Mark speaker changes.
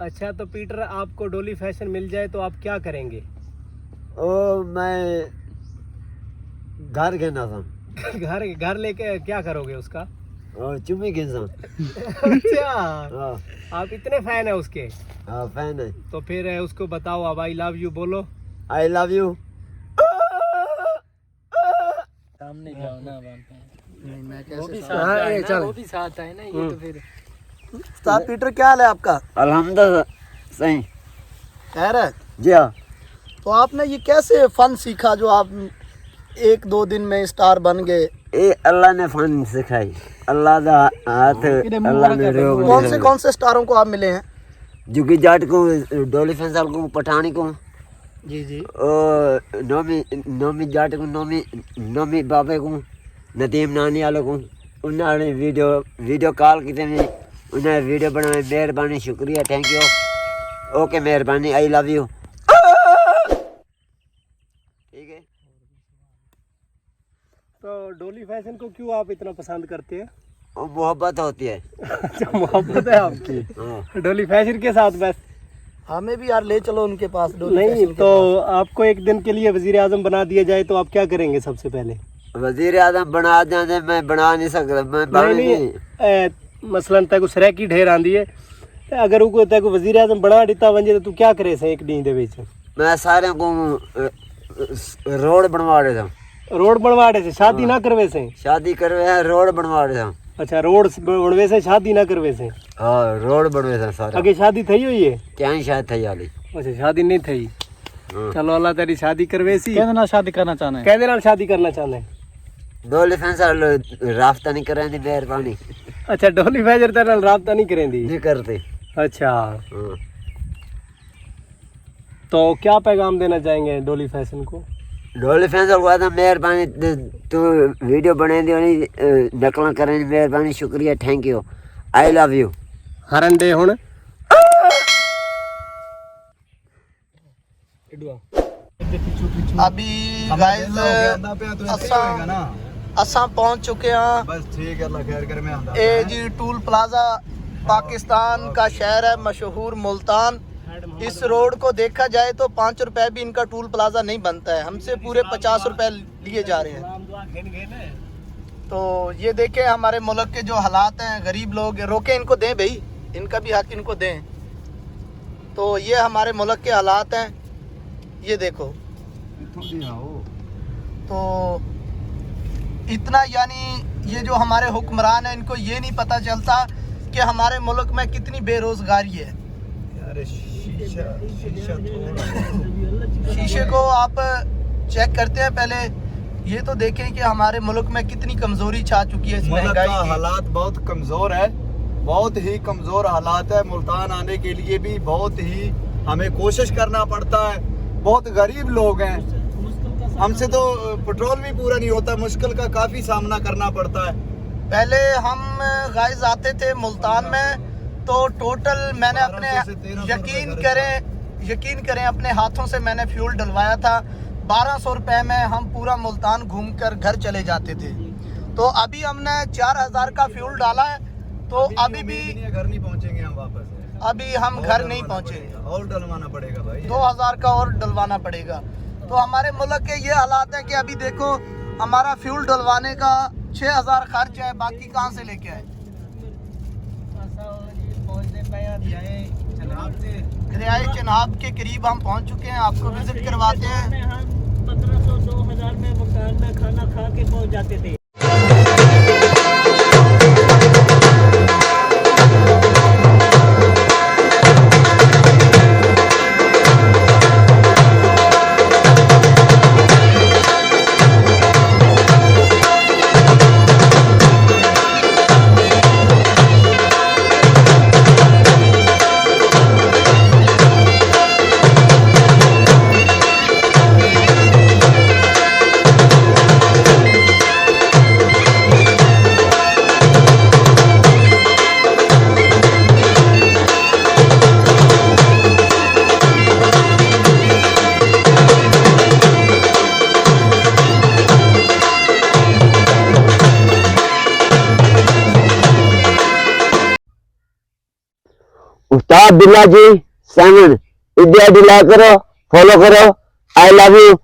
Speaker 1: अच्छा तो पीटर, आपको डोली फैशन मिल जाए तो आप क्या करेंगे?
Speaker 2: ओ मैं घर घेना था।
Speaker 1: घर लेके क्या करोगे उसका?
Speaker 2: और चुम्मी घेना।
Speaker 1: अच्छा,
Speaker 2: हाँ
Speaker 1: आप इतने फैन है उसके?
Speaker 2: हाँ फैन है।
Speaker 1: तो फिर उसको बताओ, अब आई लव यू बोलो।
Speaker 2: I love you.
Speaker 1: सामने जाओ ना,
Speaker 3: नहीं मैं
Speaker 1: वो भी
Speaker 3: कैसे
Speaker 1: साथ है ना, वो भी साथ है ना, ये तो फिर।
Speaker 3: उस्ताद पीटर क्या हाल है आपका?
Speaker 2: अल्हम्दुलिल्लाह सही।
Speaker 3: खैर है?
Speaker 2: जी हाँ।
Speaker 3: तो आपने ये कैसे फन सीखा जो आप 1-2 दिन में स्टार बन गए?
Speaker 2: ये अल्लाह ने फन सिखाई। अल्लाह का हाथ, अल्लाह ने रोक।
Speaker 3: कौन से स्टारों को आप मिले हैं?
Speaker 2: जुगी जाट को, डोली फैसल को, पठानी को,
Speaker 3: जी जी।
Speaker 2: और नोमी जाट को, नोमी बाबे को, नदीम नानी वालों को। उन्होंने वीडियो कॉल की थी, उन्हें वीडियो बनाए। मेहरबानी, शुक्रिया, थैंक यू, ओके, मेहरबानी, आई लव यू। ठीक है।
Speaker 1: तो डोली फैशन को क्यों आप इतना पसंद करते हैं?
Speaker 2: वो मोहब्बत होती है।
Speaker 1: अच्छा, मोहब्बत है आपकी
Speaker 2: हाँ।
Speaker 1: डोली फैशन के साथ? बस
Speaker 3: हमें भी यार ले चलो उनके पास।
Speaker 1: नहीं तो आपको एक दिन के लिए वजीर आजम बना दिया जाए तो आप क्या करेंगे सबसे पहले?
Speaker 2: वजीर आजम बना दें, मैं बना नहीं सकता। मैं
Speaker 1: नहीं, मसलन तक सरैकी ढेर आंदी है, अगर वो तक वजीर आजम बना दिता वंजे तो तू क्या करे से एक दिन दे विच?
Speaker 2: मैं सारे को रोड बनवा देता।
Speaker 1: रोड बनवा दे से? शादी ना करवे से?
Speaker 2: शादी करवे, रोड बनवा देता।
Speaker 1: अच्छा, रोड बनवे से, शादी ना करवे से?
Speaker 2: हाँ, रोड बनवे था सारा।
Speaker 1: आगे शादी थई हुई है?
Speaker 2: क्या ही शायद थी वाली।
Speaker 1: अच्छा, शादी नहीं थई। चलो अल्लाह तेरी शादी करवे सी।
Speaker 3: कहना शादी करना चाहना है?
Speaker 1: कहदे नाल शादी करना चाहते हैं?
Speaker 2: डोली फैसल राफ्ता नहीं करें दी, मेहरबानी।
Speaker 1: अच्छा, डोली फैजर तेरे नाल राब्ता नहीं करेंदी?
Speaker 2: नहीं करते।
Speaker 1: अच्छा,
Speaker 2: हाँ।
Speaker 1: तो क्या पैगाम देना चाहेंगे डोली फैशन को?
Speaker 2: डोली फैसल को आता मेहरबानी, तू वीडियो बने दी होनी, नकल करें, मेहरबानी, शुक्रिया, thank you, I love you.
Speaker 1: हरन दे हुण
Speaker 3: अभी गाइस असा पहुंच चुके हैं।
Speaker 4: बस ठीक है, अल्लाह खैर करे। मैं आंदा
Speaker 3: ए जी टूल प्लाजा, पाकिस्तान का शहर है मशहूर मुल्तान। इस रोड को देखा जाए तो 5 रुपए भी इनका टूल प्लाजा नहीं बनता है, हमसे पूरे 50 रुपए लिए जा रहे हैं। तो ये देखें हमारे मुल्क के जो हालात हैं, गरीब लोग रोके, इनको दें भाई, इनका भी हक इनको दें। तो ये हमारे मुल्क के हालात हैं, ये देखो। तो इतना यानी ये जो हमारे हुक्मरान हैं, इनको ये नहीं पता चलता कि हमारे मुल्क में कितनी बेरोजगारी है। शीशे को आप चेक करते हैं पहले, ये तो देखें कि हमारे मुल्क में कितनी कमजोरी छा चुकी है इस महंगाई की।
Speaker 4: हालात बहुत कमजोर है, बहुत ही कमजोर हालात है। मुल्तान आने के लिए भी बहुत ही हमें कोशिश करना पड़ता है। बहुत गरीब लोग हैं, हमसे तो पेट्रोल भी पूरा नहीं होता, मुश्किल का काफी सामना करना पड़ता है।
Speaker 3: पहले हम गाइस आते थे मुल्तान में तो टोटल मैंने अपने यकीन करें अपने हाथों से मैंने फ्यूल डलवाया था। 1200 रुपए में हम पूरा मुल्तान घूमकर घर चले जाते थे। तो अभी हमने 4000 का फ्यूल डाला है, तो अभी भी
Speaker 4: घर नहीं पहुंचेंगे हम वापस।
Speaker 3: अभी हम घर नहीं पहुंचेंगे,
Speaker 4: और डलवाना पड़ेगा भाई,
Speaker 3: 2000 का और डलवाना पड़ेगा। तो हमारे मुल्क के ये हालात है कि अभी देखो हमारा फ्यूल डलवाने का 6000 खर्च है, बाकी कहाँ से लेके आए? दरियाए चनाब के करीब हम पहुंच चुके हैं, आपको विजिट करवाते हैं।
Speaker 1: 1500-2000 में मकान में खाना खा के पहुंच जाते थे।
Speaker 2: अब्दुल्ला जी 7 इधर लाइक करो, फॉलो करो। I love you.